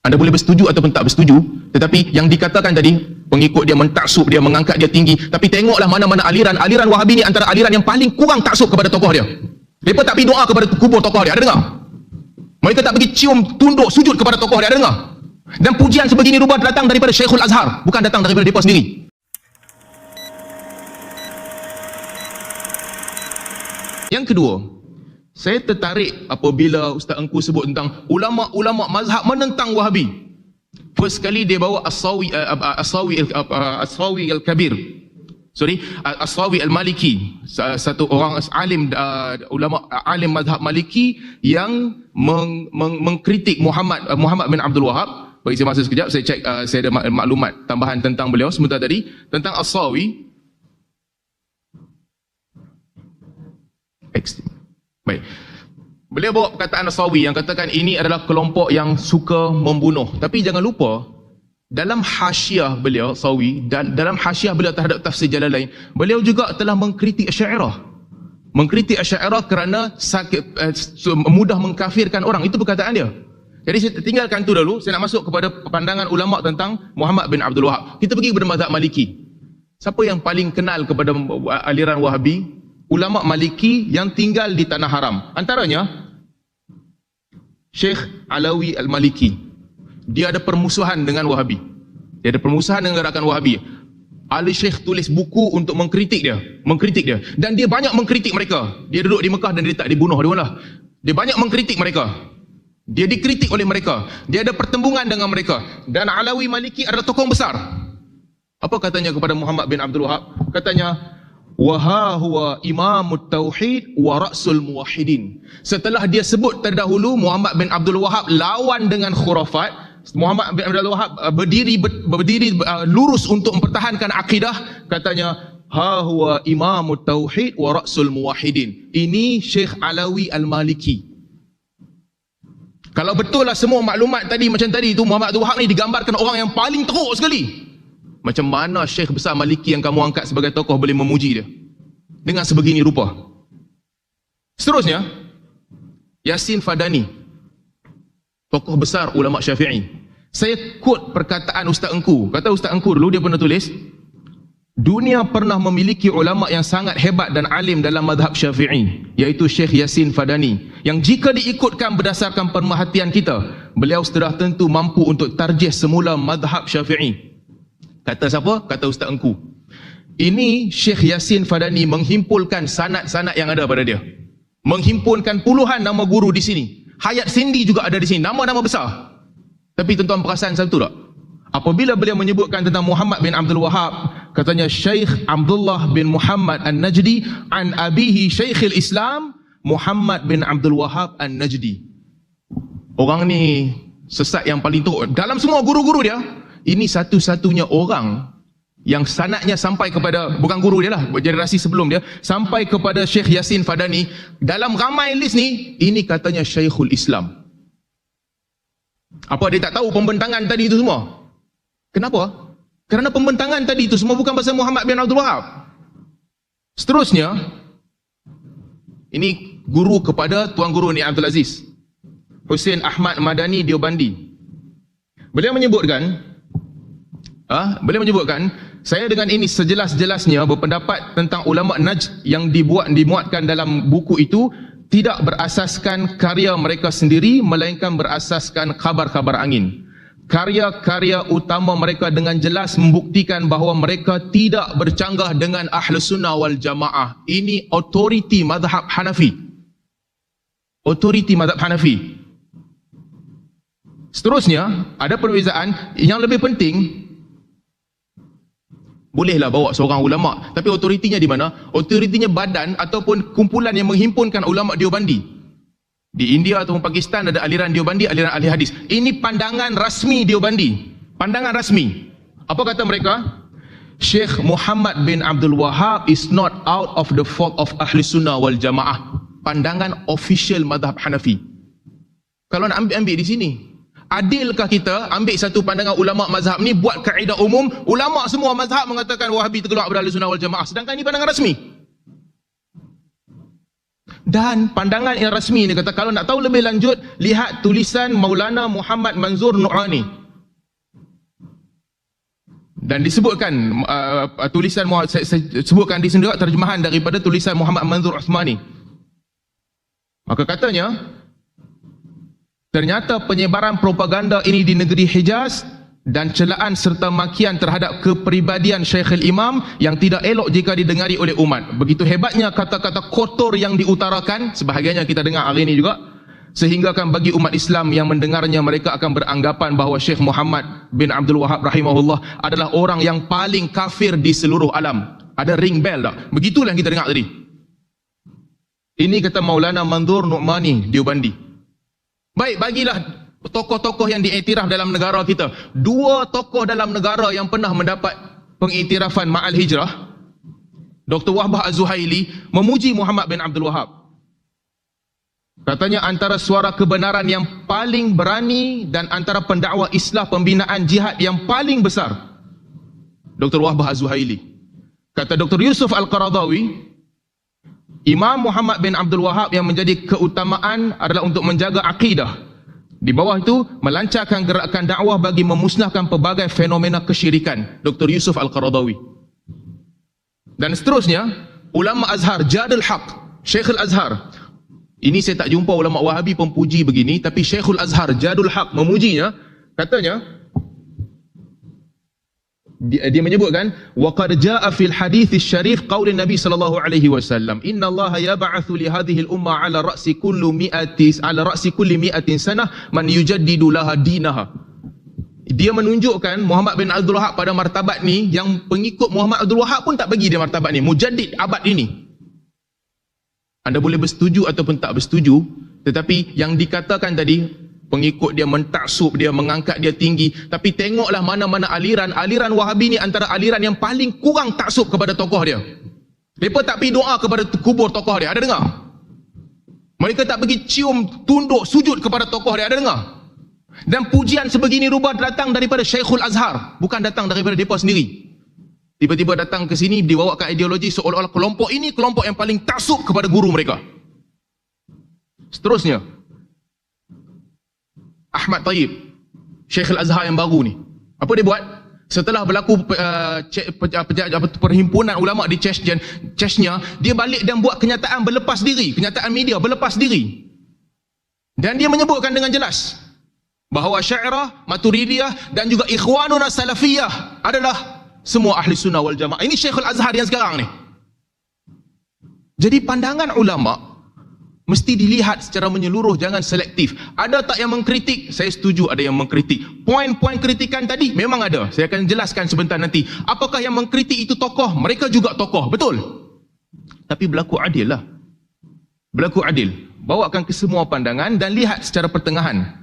Anda boleh bersetuju ataupun tak bersetuju, tetapi yang dikatakan tadi, pengikut dia mentaksub, dia mengangkat dia tinggi, tapi tengoklah mana-mana aliran Wahabi ni antara aliran yang paling kurang taksub kepada tokoh dia. Mereka tak pergi doa kepada kubur tokoh dia, ada dengar? Mereka tak pergi cium, tunduk, sujud kepada tokoh dia, ada dengar? Dan pujian sebegini rupa datang daripada Syekhul Azhar, bukan datang daripada mereka sendiri. Yang kedua, saya tertarik apabila Ustaz Engku sebut tentang ulama-ulama mazhab menentang Wahabi. First sekali dia bawa As-Sawi Al-Kabir. As-Sawi Al-Maliki, satu orang alim, ulama alim mazhab Maliki yang mengkritik Muhammad bin Abdul Wahab. Bagi saya masa sekejap, saya cek, saya ada maklumat tambahan tentang beliau sebentar tadi, tentang As-Sawi. Baik. Beliau bawa perkataan As-Sawi yang katakan ini adalah kelompok yang suka membunuh. Tapi jangan lupa, dalam hasyiah beliau, Sawi, dan dalam hasyiah beliau terhadap tafsir Jalalain, beliau juga telah mengkritik Asy'ariyah. Mengkritik Asy'ariyah kerana mudah mengkafirkan orang. Itu perkataan dia. Jadi saya tinggalkan tu dulu, saya nak masuk kepada pandangan ulama tentang Muhammad bin Abdul Wahab. Kita pergi kepada mazhab Maliki. Siapa yang paling kenal kepada aliran Wahabi? Ulama Maliki yang tinggal di tanah haram. Antaranya Syekh Alawi Al-Maliki. Dia ada permusuhan dengan Wahabi. Dia ada permusuhan dengan gerakan Wahabi. Ali Syekh tulis buku untuk mengkritik dia. Dan dia banyak mengkritik mereka. Dia duduk di Mekah dan dia tak dibunuh. Dia banyak mengkritik mereka. Dia dikritik oleh mereka. Dia ada pertembungan dengan mereka. Dan Alawi Maliki adalah tokoh besar. Apa katanya kepada Muhammad bin Abdul Wahab? Katanya, Waha huwa imamut tauhid wa ra'sul muwahhidin. Setelah dia sebut terdahulu Muhammad bin Abdul Wahab lawan dengan khurafat, Muhammad bin Abdul Wahab berdiri lurus untuk mempertahankan akidah, katanya ha huwa imamut tauhid wa ra'sul muwahhidin. Ini Syekh Alawi Al-Maliki. Kalau betul lah semua maklumat tadi macam tadi itu, Muhammad Abdul Wahab ni digambarkan orang yang paling teruk sekali. Macam mana Syekh besar Maliki yang kamu angkat sebagai tokoh boleh memuji dia dengan sebegini rupa? Seterusnya, Yasin Fadani, tokoh besar ulama Syafi'i. Saya quote perkataan Ustaz Engku. Kata Ustaz Engku dulu, dia pernah tulis, dunia pernah memiliki ulama yang sangat hebat dan alim dalam mazhab Syafi'i, iaitu Syekh Yasin Fadani, yang jika diikutkan berdasarkan pemerhatian kita, beliau sudah tentu mampu untuk tarjih semula mazhab Syafi'i. Kata siapa? Kata Ustaz Engku. Ini Syekh Yasin Fadani menghimpulkan sanad-sanad yang ada pada dia. Menghimpunkan puluhan nama guru di sini. Hayat Sindi juga ada di sini. Nama-nama besar. Tapi tuan-tuan perasan satu tak? Apabila beliau menyebutkan tentang Muhammad bin Abdul Wahab, katanya Syekh Abdullah bin Muhammad An-Najdi an abihi Syekhul Islam Muhammad bin Abdul Wahab An-Najdi. Orang ni sesat yang paling teruk. Dalam semua guru-guru dia, ini satu-satunya orang yang sanadnya sampai kepada, bukan guru dia lah, generasi sebelum dia, sampai kepada Syekh Yasin Fadani. Dalam ramai list ni, ini katanya Syekhul Islam. Apa dia tak tahu pembentangan tadi itu semua? Kenapa? Kerana pembentangan tadi itu semua bukan pasal Muhammad bin Abdul Wahab. Seterusnya, ini guru kepada Tuan Guru ni Abdul Aziz, Hussein Ahmad Madani Diobandi. Beliau menyebutkan, saya dengan ini sejelas-jelasnya berpendapat tentang ulama Najd yang dimuatkan dalam buku itu tidak berasaskan karya mereka sendiri, melainkan berasaskan khabar-khabar angin. Karya-karya utama mereka dengan jelas membuktikan bahawa mereka tidak bercanggah dengan Ahlus Sunnah wal Jamaah. Ini otoriti mazhab Hanafi. Otoriti mazhab Hanafi. Seterusnya, ada perbezaan yang lebih penting. Bolehlah bawa seorang ulama, tapi otoritinya di mana? Otoritinya badan ataupun kumpulan yang menghimpunkan ulama Diobandi. Di India ataupun Pakistan ada aliran Diobandi, aliran ahli hadis. Ini pandangan rasmi Diobandi. Pandangan rasmi. Apa kata mereka? Syekh Muhammad bin Abdul Wahab is not out of the fault of Ahli Sunnah wal Jamaah. Pandangan official mazhab Hanafi. Kalau nak ambil di sini, adilkah kita ambil satu pandangan ulama mazhab ni buat kaedah umum, ulama semua mazhab mengatakan Wahabi terkeluar dari Ahli Sunnah wal Jamaah, sedangkan ini pandangan rasmi? Dan pandangan yang rasmi dia kata kalau nak tahu lebih lanjut, lihat tulisan Maulana Muhammad Manzur Nu'ani. Dan disebutkan tulisan saya sebutkan di sini juga terjemahan daripada tulisan Muhammad Manzur Uthmani. Maka katanya, ternyata penyebaran propaganda ini di negeri Hijaz dan celaan serta makian terhadap kepribadian Syekhul Imam yang tidak elok jika didengari oleh umat. Begitu hebatnya kata-kata kotor yang diutarakan, sebahagiannya kita dengar hari ini juga, sehingga akan bagi umat Islam yang mendengarnya mereka akan beranggapan bahawa Syekh Muhammad bin Abdul Wahab rahimahullah adalah orang yang paling kafir di seluruh alam. Ada ring bell tak? Begitulah yang kita dengar tadi. Ini kata Maulana Manzur Nu'mani Deobandi. Baik, bagilah tokoh-tokoh yang diiktiraf dalam negara kita. Dua tokoh dalam negara yang pernah mendapat pengiktirafan Ma'al Hijrah, Dr. Wahbah Az-Zuhaili memuji Muhammad bin Abdul Wahab. Katanya antara suara kebenaran yang paling berani dan antara pendakwah islah pembinaan jihad yang paling besar, Dr. Wahbah Az-Zuhaili. Kata Dr. Yusuf Al-Qaradawi, Imam Muhammad bin Abdul Wahab yang menjadi keutamaan adalah untuk menjaga akidah. Di bawah itu, melancarkan gerakan dakwah bagi memusnahkan pelbagai fenomena kesyirikan. Dr. Yusuf Al-Qaradawi. Dan seterusnya, ulama Azhar, Jadul Haq, Syekhul Azhar. Ini saya tak jumpa ulama Wahabi pempuji begini, tapi Syekhul Azhar, Jadul Haq memujinya. Katanya, dia menyebutkan waqad jaa fil hadits syarif qaul Nabi sallallahu alaihi wasallam innallaha yab'atsu li hadhihi al-umma ala ra'si kulli mi'atin sanah man yujaddidu laha dinaha. Dia menunjukkan Muhammad bin Abdul Wahab pada martabat ni yang pengikut Muhammad Abdul Wahab pun tak bagi dia martabat ni, mujaddid abad ini. Anda boleh bersetuju ataupun tak bersetuju, tetapi yang dikatakan tadi pengikut dia mentaksub, dia mengangkat dia tinggi. Tapi tengoklah mana-mana aliran Wahabi ni antara aliran yang paling kurang taksub kepada tokoh dia. Mereka tak pergi doa kepada kubur tokoh dia, ada dengar? Mereka tak pergi cium, tunduk, sujud kepada tokoh dia, ada dengar? Dan pujian sebegini rupa datang daripada Syekhul Azhar, bukan datang daripada mereka sendiri. Tiba-tiba datang ke sini, dibawakan ideologi seolah-olah kelompok ini kelompok yang paling taksub kepada guru mereka. Seterusnya, Ahmad Tayyib, Syekhul Azhar yang baru ni. Apa dia buat? Setelah berlaku perhimpunan ulama di Chechnya, dia balik dan buat kenyataan berlepas diri, kenyataan media berlepas diri. Dan dia menyebutkan dengan jelas bahawa Syairah, Maturidiyah dan juga Ikhwanuna Salafiyah adalah semua ahli sunnah wal jamaah. Ini Syekhul Azhar yang sekarang ni. Jadi pandangan ulama mesti dilihat secara menyeluruh, jangan selektif. Ada tak yang mengkritik? Saya setuju ada yang mengkritik. Poin-poin kritikan tadi memang ada. Saya akan jelaskan sebentar nanti. Apakah yang mengkritik itu tokoh? Mereka juga tokoh, betul. Tapi berlaku adil lah. Berlaku adil. Bawakan ke semua pandangan dan lihat secara pertengahan.